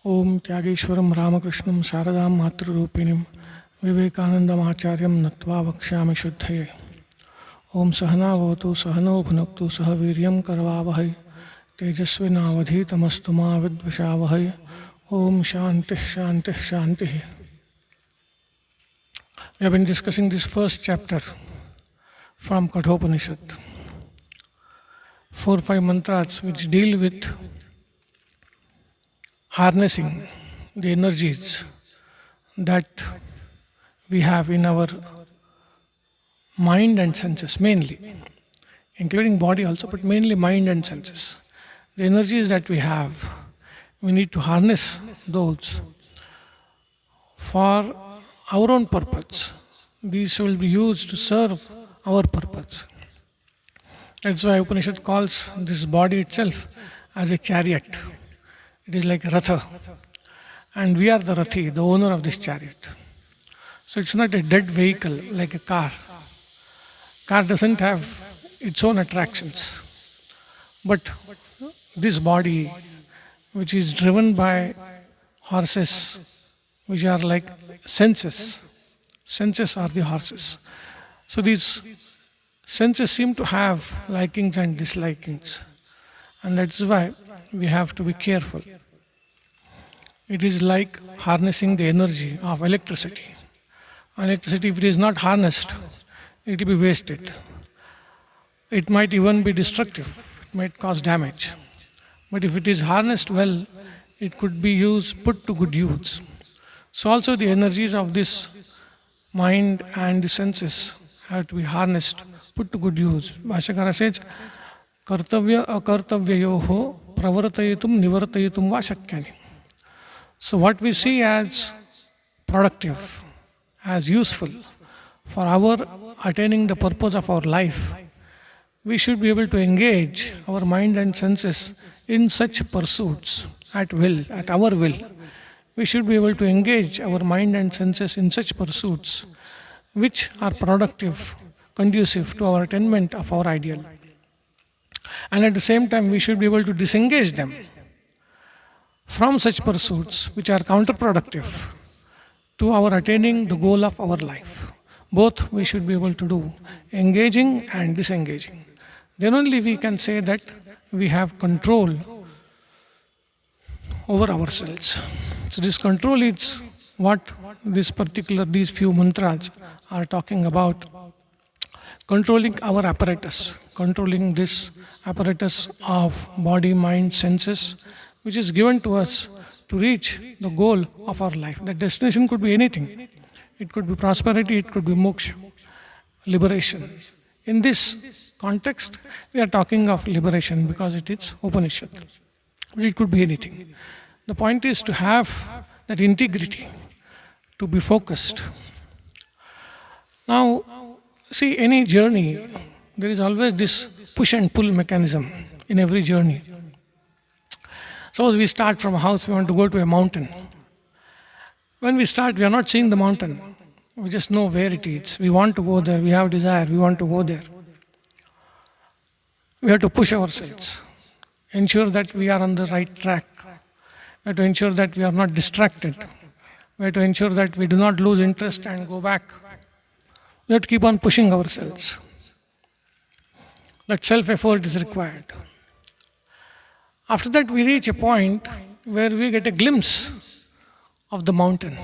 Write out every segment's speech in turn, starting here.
Om Tyageshwaram Ramakrishnam Sharadam Matrurupinam Vivekanandam Acharyam Natva Vakshami Shuddhaye. Om Sahana Vavatu Sahano Bhunaktu Sahaviryam Karvavahai Tejasvinavadhitamastu ma Vidvashavahai. Om Shanti Shanti Shanti. We have been discussing this first chapter from Kathopanishad. 4 or 5 mantras which deal with harnessing the energies that we have in our mind and senses, mainly, including body also, but mainly mind and senses. The energies that we have, we need to harness those for our own purpose. These will be used to serve our purpose. That's why Upanishad calls this body itself as a chariot. It is like a ratha. And we are the rathi, the owner of this chariot. So it's not a dead vehicle like a car. Car doesn't have its own attractions. But this body, which is driven by horses, which are like senses. Senses are the horses. So these senses seem to have likings and dislikings. And that's why we have to be careful. It is like harnessing the energy of electricity. Electricity, if it is not harnessed, it will be wasted. It might even be destructive. It might cause damage. But if it is harnessed well, it could be put to good use. So also the energies of this mind and the senses have to be harnessed, put to good use. Bhashyakara says, Kartavya akartavyayoho pravartayitum nivartayitum va shakyani. So what we see as productive, as useful for our attaining the purpose of our life, we should be able to engage our mind and senses in such pursuits at will, at our will. We should be able to engage our mind and senses in such pursuits which are productive, conducive to our attainment of our ideal. And at the same time, we should be able to disengage them from such pursuits which are counterproductive to our attaining the goal of our life. Both we should be able to do, engaging and disengaging. Then only we can say that we have control over ourselves. So this control is what these few mantras are talking about. Controlling our apparatus, controlling this apparatus of body, mind, senses, which is given to us to reach the goal of our life. The destination could be anything. It could be prosperity, it could be moksha, liberation. In this context, we are talking of liberation because it is Upanishad. But it could be anything. The point is to have that integrity, to be focused. Now, see, any journey, there is always this push and pull mechanism in every journey. Suppose we start from a house, we want to go to a mountain. When we start, we are not seeing the mountain. We just know where it is. We want to go there, we have desire, we want to go there. We have to push ourselves, ensure that we are on the right track. We have to ensure that we are not distracted. We have to ensure that we do not lose interest and go back. We have to keep on pushing ourselves. That self-effort is required. After that, we reach a point where we get a glimpse of the mountain,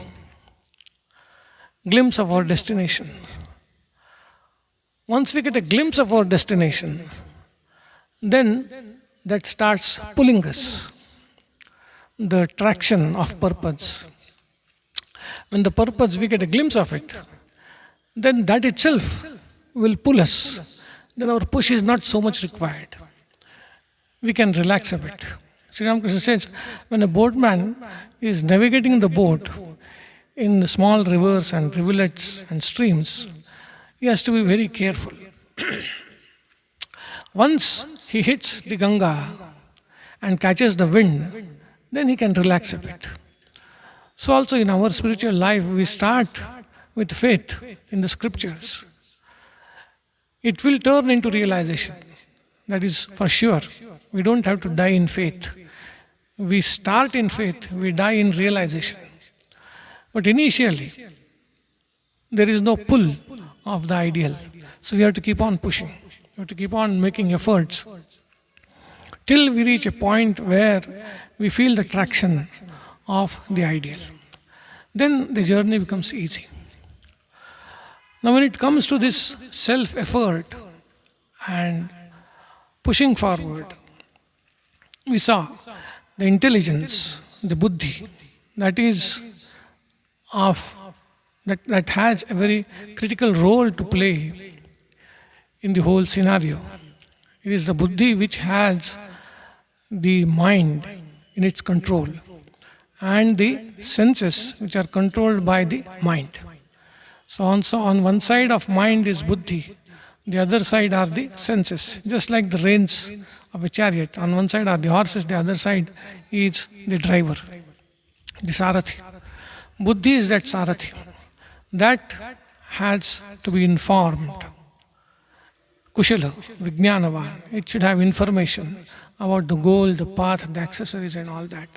glimpse of our destination. Once we get a glimpse of our destination, then that starts pulling us. The traction of purpose. When the purpose, we get a glimpse of it, then that itself will pull us. Then our push is not so much required. We can relax a bit. Sri Ramakrishna says, when a boatman is navigating the boat in small rivers and rivulets and streams, he has to be very careful. Once he hits the Ganga and catches the wind, then he can relax a bit. So, also in our spiritual life, we start with faith in the scriptures. It will turn into realization. That is for sure. We don't have to die in faith. We start in faith, we die in realization. But initially, there is no pull of the ideal. So we have to keep on pushing. We have to keep on making efforts till we reach a point where we feel the traction of the ideal. Then the journey becomes easy. Now, when it comes to this self effort and pushing forward, we saw the intelligence, the buddhi, that is that has a very critical role to play in the whole scenario. It is the buddhi which has the mind in its control and the senses which are controlled by the mind. So on one side of mind is buddhi, the other side are the senses. Just like the reins of a chariot, on one side are the horses, the other side is the driver, the sarathi. Buddhi is that sarathi. That has to be informed. Kushala, Vijnanavan. It should have information about the goal, the path, the accessories and all that.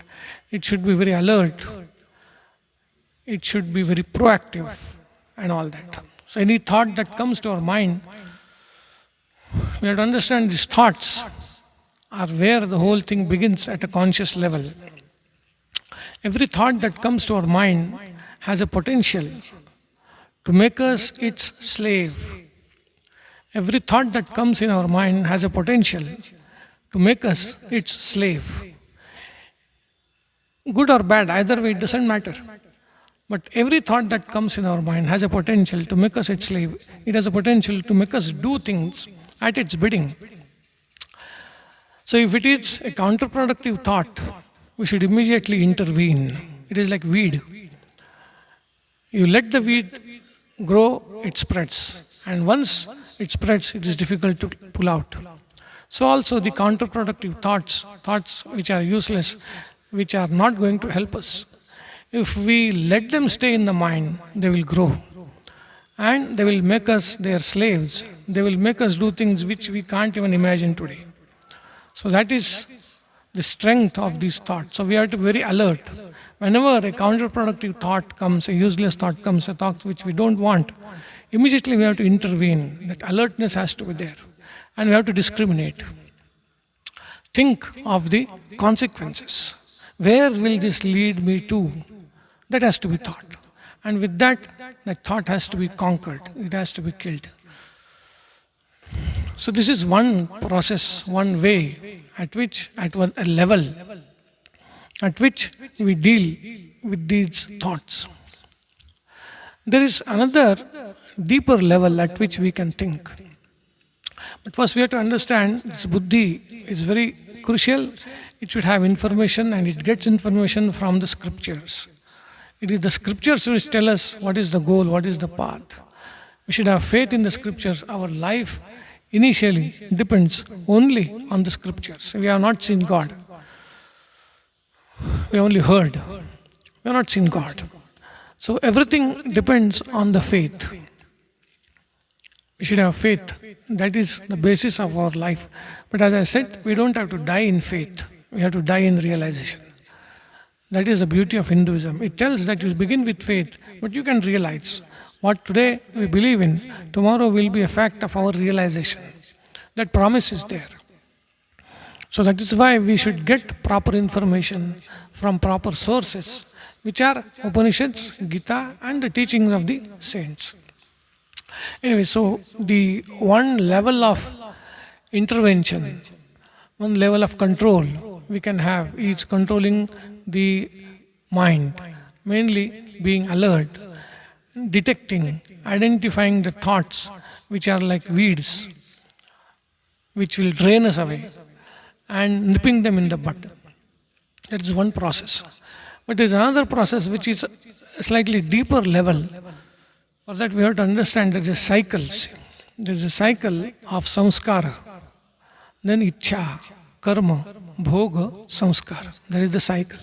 It should be very alert. It should be very proactive and all that. So any thought that comes to our mind, we have to understand these thoughts are where the whole thing begins at a conscious level. Every thought that comes to our mind has a potential to make us its slave. Every thought that comes in our mind has a potential to make us its slave. Good or bad, either way, it doesn't matter. But every thought that comes in our mind has a potential to make us its slave. It has a potential to make us do things at its bidding. So if it is a counterproductive thought, we should immediately intervene. It is like weed. You let the weed grow, it spreads. And once it spreads, it is difficult to pull out. So also the counterproductive thoughts which are useless, which are not going to help us. If we let them stay in the mind, they will grow. And they will make us their slaves. They will make us do things which we can't even imagine today. So that is the strength of these thoughts. So we have to be very alert. Whenever a counterproductive thought comes, a useless thought comes, a thought which we don't want, immediately we have to intervene. That alertness has to be there. And we have to discriminate. Think of the consequences. Where will this lead me to? That has to be thought. And with that thought has to be conquered. It has to be killed. So this is one process, one way at a level at which we deal with these thoughts. There is another deeper level at which we can think. But first we have to understand this buddhi is very crucial. It should have information, and it gets information from the scriptures. It is the scriptures which tell us what is the goal, what is the path. We should have faith in the scriptures. Our life initially depends only on the scriptures. We have not seen God. We only heard. We have not seen God. So everything depends on the faith. We should have faith. That is the basis of our life. But as I said, we don't have to die in faith. We have to die in realization. That is the beauty of Hinduism. It tells that you begin with faith, but you can realize what today we believe in, tomorrow will be a fact of our realization. That promise is there. So that is why we should get proper information from proper sources, which are Upanishads, Gita, and the teachings of the saints. Anyway, so the one level of intervention, one level of control we can have is controlling the mind, mainly being alert, detecting, identifying the thoughts which are like weeds, which will drain us away, and nipping them in the bud. That is one process. But there is another process which is a slightly deeper level. For that we have to understand there is a cycle. There is a cycle of samskara. then ichha, karma, bhoga, samskara. That is the cycle.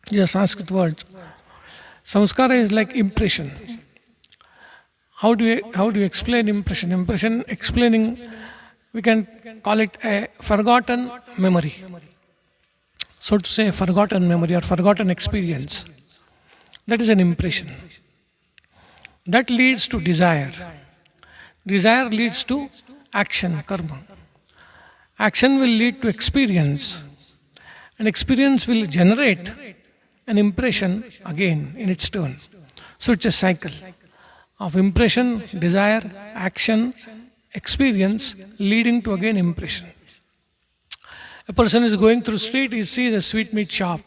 These are Sanskrit words. Samskara is like impression. How do you explain impression? Impression explaining, we can call it a forgotten memory. So to say, forgotten memory or forgotten experience. That is an impression. That leads to desire. Desire leads to action, karma. Action will lead to experience. And experience will generate an impression again in its turn. So it's a cycle of impression, desire, action, experience leading to again impression. A person is going through street, he sees a sweetmeat shop.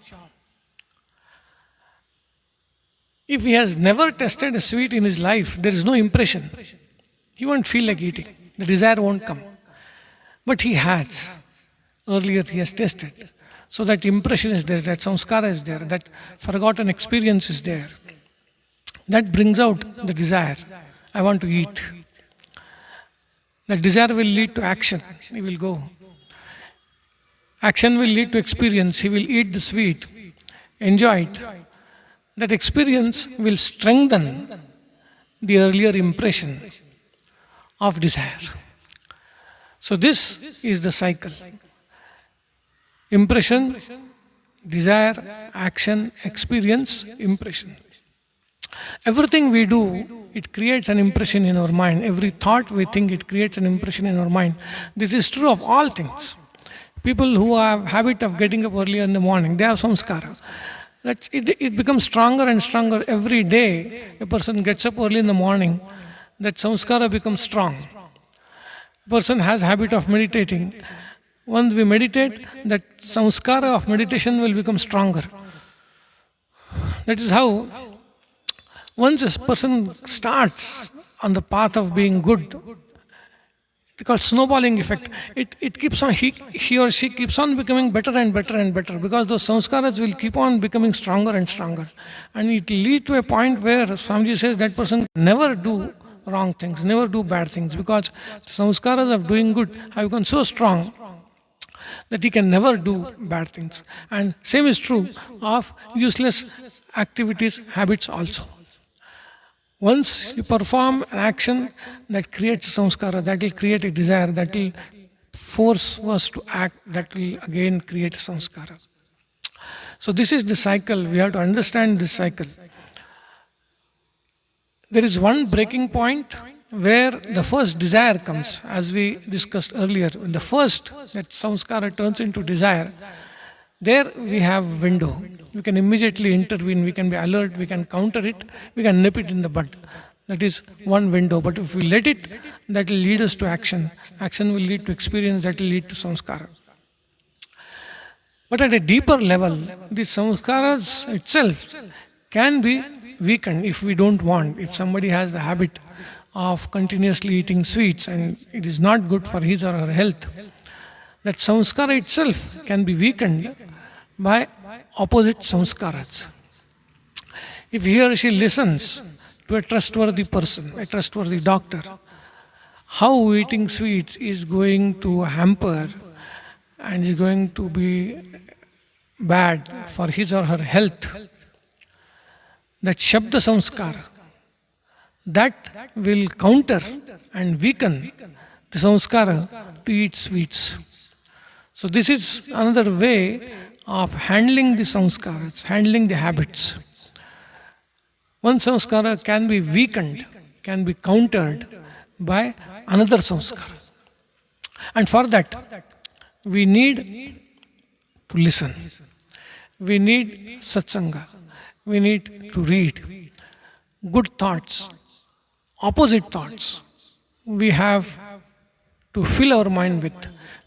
If he has never tested a sweet in his life, there is no impression. He won't feel like eating. The desire won't come. But he has. Earlier he has tasted. So that impression is there, that samskara is there, that forgotten experience is there. That brings out the desire. I want to eat. That desire will lead to action. He will go. Action will lead to experience. He will eat the sweet, enjoy it. That experience will strengthen the earlier impression of desire. So this is the cycle. Impression, desire, action, experience, impression. Everything we do, it creates an impression in our mind. Every thought we think, it creates an impression in our mind. This is true of all things. People who have habit of getting up early in the morning, they have samskara. It becomes stronger and stronger every day. A person gets up early in the morning, that samskara becomes strong. A person has habit of meditating. Once we meditate, that samskara of meditation will become stronger. That is how once a person starts on the path of being good, it's called snowballing effect. It keeps on, he or she keeps on becoming better and better and better, because those samskaras will keep on becoming stronger and stronger. And it will lead to a point where Swamiji says that person can never do wrong things, never do bad things, because the samskaras of doing good have become so strong that he can never do bad things. And same is true of useless activities, habits also. Once you perform an action that creates a samskara, that will create a desire, that will force us to act, that will again create a samskara. So this is the cycle. We have to understand this cycle. There is one breaking point where the first desire comes, as we discussed earlier. When the first, that samskara turns into desire, there we have window. We can immediately intervene, we can be alert, we can counter it, we can nip it in the bud. That is one window. But if we let it, that will lead us to action. Action will lead to experience, that will lead to samskara. But at a deeper level, the samskaras itself can be weakened if we don't want. If somebody has the habit of continuously eating sweets and it is not good for his or her health, that samskara itself can be weakened by opposite samskaras. If he or she listens to a trustworthy person, a trustworthy doctor, how eating sweets is going to hamper and is going to be bad for his or her health, that Shabda samskara, that will counter and weaken the samskara to eat sweets. So this is another way of handling the samskaras, handling the habits. One samskara can be weakened, can be countered by another samskara. And for that, we need to listen. We need satsanga. We need to read good thoughts, opposite thoughts. We have to fill our mind with.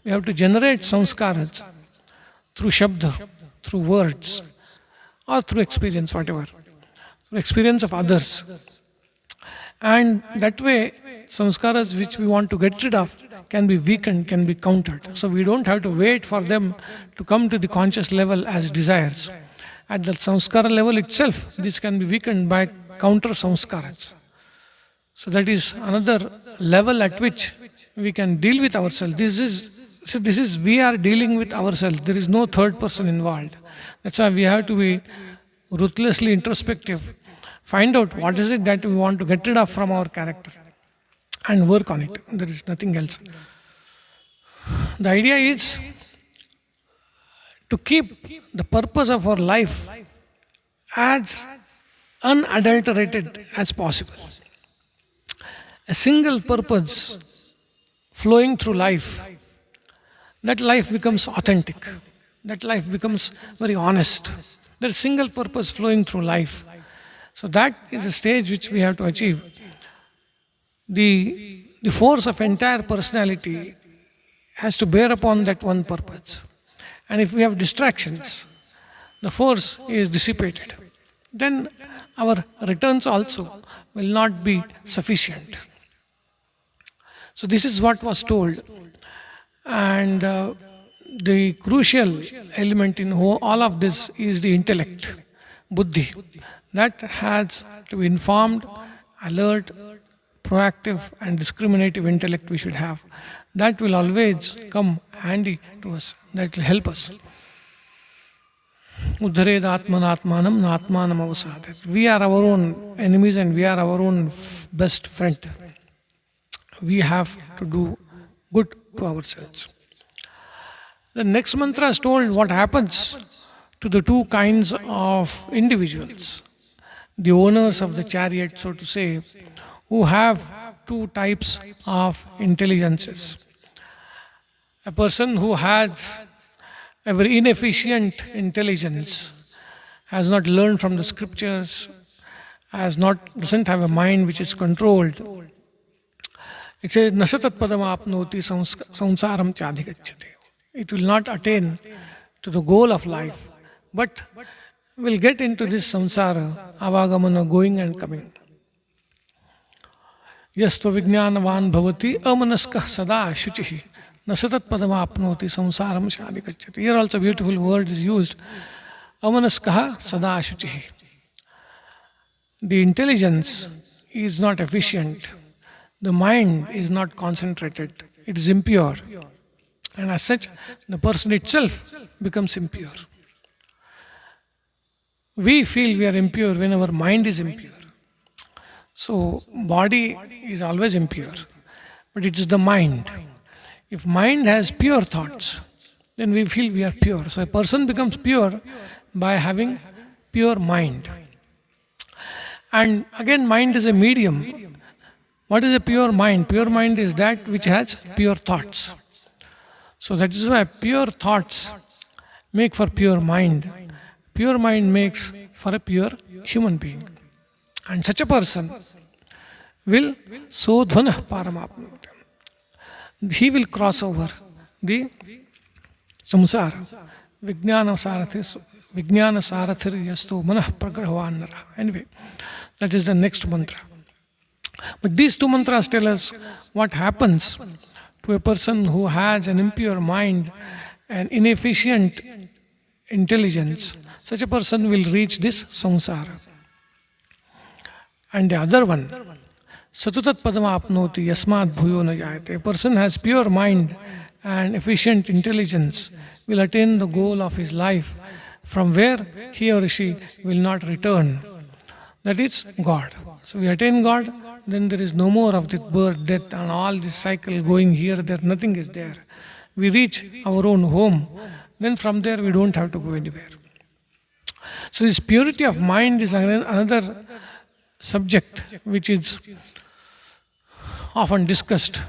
We have to generate samskaras through shabda, through words, or through experience, whatever. Through experience of others. And that way, samskaras which we want to get rid of can be weakened, can be countered. So we don't have to wait for them to come to the conscious level as desires. At the samskara level itself, this can be weakened by counter samskaras. So that is another level at which we can deal with ourselves. This is So this is, we are dealing with ourselves. There is no third person involved. That's why we have to be ruthlessly introspective. Find out what is it that we want to get rid of from our character and work on it. There is nothing else. The idea is to keep the purpose of our life as unadulterated as possible. A single purpose flowing through life, that life becomes authentic. That life becomes very honest. There's single purpose flowing through life. So that is a stage which we have to achieve. The force of entire personality has to bear upon that one purpose. And if we have distractions, the force is dissipated. Then our returns also will not be sufficient. So this is what was told. And the crucial element in all of this is the intellect, buddhi. That has to be informed, alert, proactive and discriminative intellect we should have. That will always come handy to us. That will help us. Uddhared atmanatmanam natmanam avasadat. We are our own enemies and we are our own best friend. We have to do good to ourselves. The next mantra is told what happens to the two kinds of individuals, the owners of the chariot, so to say, who have two types of intelligences. A person who has a very inefficient intelligence, has not learned from the scriptures, doesn't have a mind which is controlled. It says, nasatat padam apnoti samsaram chadhigachyate. It will not attain to the goal of life, but will get into this samsara, avagamana, going and coming. Yastva vijnanavan bhavati amanaskah sada shuchihi nasatat padam apnoti samsaram chadhigachyate. Here also beautiful word is used. Amanaskah sada shuchihi. The intelligence is not efficient. The mind is not concentrated. It is impure. And as such, the person itself becomes impure. We feel we are impure when our mind is impure. So, body is always impure. But it is the mind. If mind has pure thoughts, then we feel we are pure. So, a person becomes pure by having pure mind. And again, mind is a medium. What is a pure mind? Pure mind is that which has pure thoughts. So that is why pure thoughts make for pure mind. Pure mind makes for a pure human being. And such a person will sodhvanah paramapnoti. He will cross over the samsara. Vijnana sarathir yastu manah pragrahavanara. Anyway, that is the next mantra. But these two mantras tell us what happens to a person who has an impure mind and inefficient intelligence. Such a person will reach this samsara. And the other one, satutat padama apnoti yasmat bhuyo na jayate. A person has pure mind and efficient intelligence will attain the goal of his life from where he or she will not return. That is God. So we attain God, then there is no more of this birth, death and all this cycle going here, there, nothing is there. We reach our own home, then from there we don't have to go anywhere. So this purity of mind is another subject which is often discussed.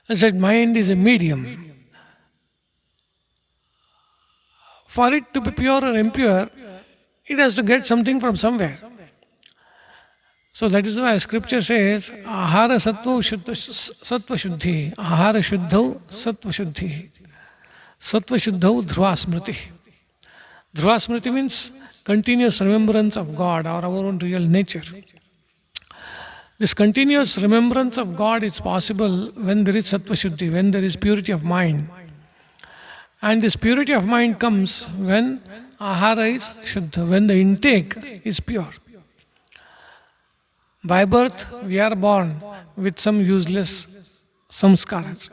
I said mind is a medium. For it to be pure or impure, it has to get something from somewhere. So that is why scripture says, ahara sattva shuddhi, ahara shuddhau sattva shuddhi, sattva shuddhau dhruva smriti. Dhruva smriti means continuous remembrance of God or our own real nature. This continuous remembrance of God is possible when there is sattva shuddhi, when there is purity of mind. And this purity of mind comes when ahara is shuddha, when the intake is pure. By birth, we are born with some useless samskaras.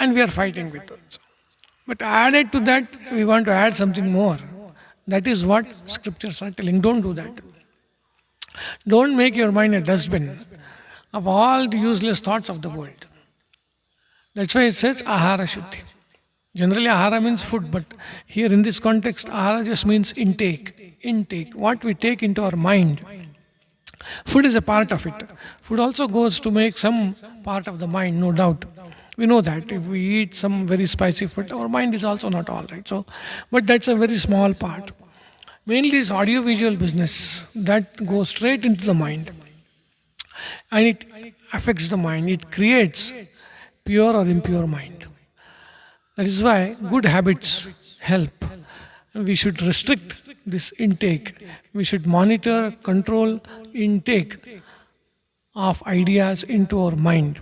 and we are fighting with those. But added to that, we want to add something more. That is what scriptures are telling. Don't do that. Don't make your mind a dustbin of all the useless thoughts of the world. That's why it says ahara shuddhi. Generally, ahara means food, but here in this context, ahara just means intake. Intake, what we take into our mind. Food is a part of it. Food also goes to make some part of the mind, no doubt. We know that if we eat some very spicy food, our mind is also not all right. So, but that's a very small part. Mainly is audio-visual business that goes straight into the mind, and it affects the mind. It creates pure or impure mind. That is why good habits help. We should restrict this intake. We should monitor, control intake of ideas into our mind.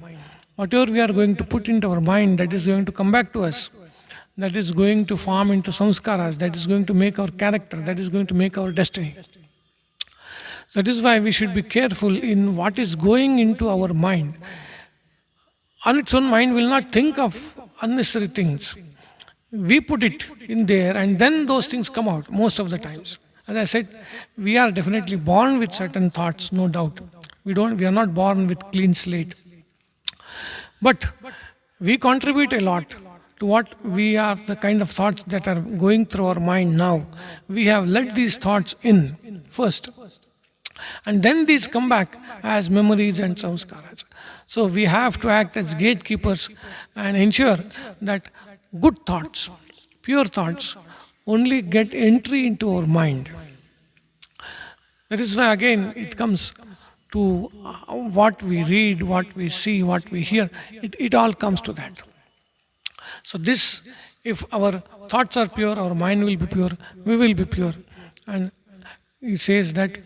Whatever we are going to put into our mind, that is going to come back to us. That is going to form into samskaras. That is going to make our character. That is going to make our destiny. That is why we should be careful in what is going into our mind. On its own, mind will not think of unnecessary things. We put it in there, and then those things come out most of the times. As I said, we are definitely born with certain thoughts, no doubt. We are not born with clean slate. But we contribute a lot to what we are, the kind of thoughts that are going through our mind now. We have let these thoughts in first. And then these come back as memories and samskaras. So we have to act as gatekeepers and ensure that good thoughts, pure thoughts, only get entry into our mind. That is why again it comes to what we read, what we see, what we hear. It all comes to that. So this, if our thoughts are pure, our mind will be pure, we will be pure. And he says that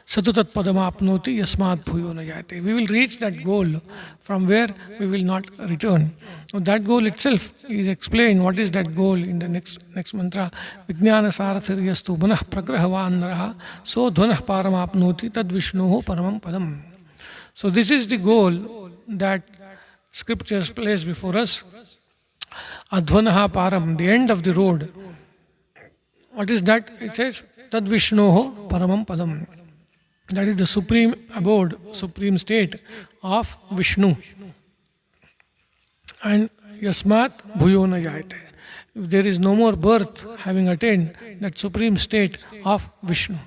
Satutat padama apnoti yasmat bhuyo na jayate. We will reach that goal from where we will not return. Now that goal itself is explained. What is that goal in the next mantra? Vijnana sarathir yastu manah pragrahavan naraha so dhvanah param apnoti tad vishnuho paramam padam. So this is the goal that scriptures place before us. Advanaha param, the end of the road. What is that? It says tad vishnuho paramam padam. That is the supreme abode, supreme state of Vishnu. And yasmat bhuyo na jayate. If there is no more birth having attained that supreme state of Vishnu.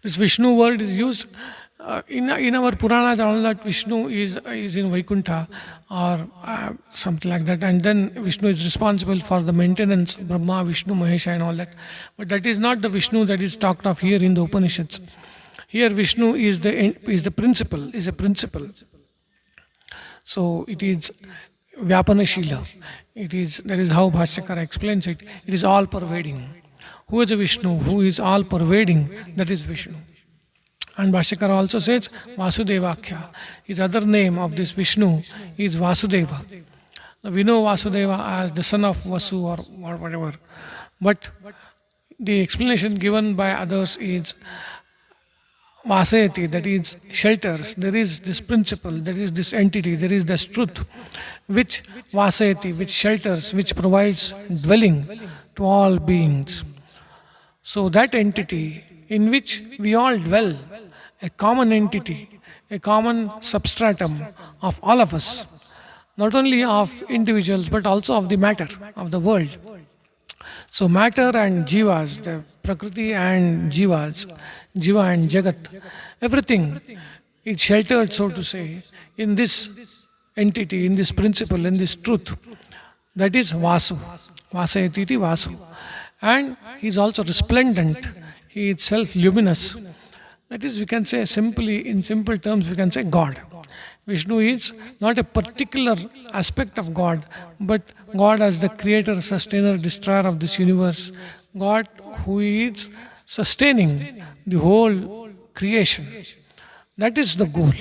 This Vishnu word is used in our Puranas, all that Vishnu is in Vaikuntha or something like that, and then Vishnu is responsible for the maintenance, Brahma, Vishnu, Mahesha and all that. But that is not the Vishnu that is talked of here in the Upanishads. Here Vishnu is the principle, is a principle. So it is Vyapanashila. That is how Bhashyakara explains it. It is all pervading. Who is the Vishnu? Who is all pervading? That is Vishnu. And Bhashyakara also says Vasudevakhya. His other name of this Vishnu is Vasudeva. We know Vasudeva as the son of Vasu or whatever. But the explanation given by others is Vasayati, that is shelters. There is this principle, there is this entity, there is this truth which Vasayati, which shelters, which provides dwelling to all beings. So that entity in which we all dwell, a common entity, a common substratum of all of us, not only of individuals but also of the matter, of the world. So matter and jivas, the prakriti and jivas, jiva and jagat, everything is sheltered, so to say, in this entity, in this principle, in this truth. That is Vasu, Vasayatiti Vasu. And he is also resplendent, he is self-luminous. That is, we can say simply, in simple terms, we can say God. Vishnu is not a particular aspect of God, but God as the creator, sustainer, destroyer of this universe. God who is sustaining the whole creation. That is the goal.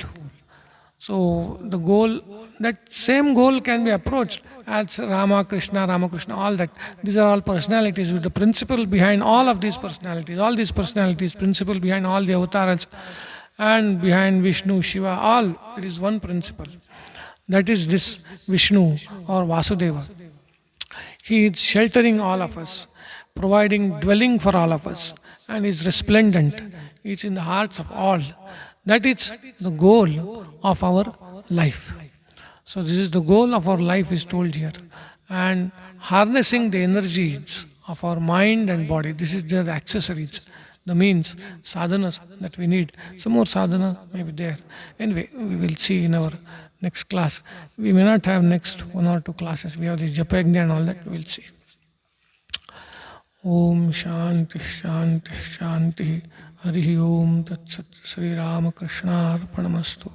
So the goal, that same goal can be approached as Rama, Krishna, all that. These are all personalities with the principle behind all of these personalities, principle behind all the avatars and behind Vishnu, Shiva, all. It is one principle. That is this Vishnu or Vasudeva. He is sheltering all of us, providing dwelling for all of us, and is resplendent. He is in the hearts of all. That is the goal of our life. So this is the goal of our life is told here. And harnessing the energies of our mind and body, this is the accessories, the means, sadhanas that we need. Some more sadhana may be there. Anyway, we will see in our next class. We may not have next 1 or 2 classes. We have the Japagna and all that. We will see. Om Shanti Shanti Shanti Hari Om Tat Sat Sri Ramakrishna Arpanamastu.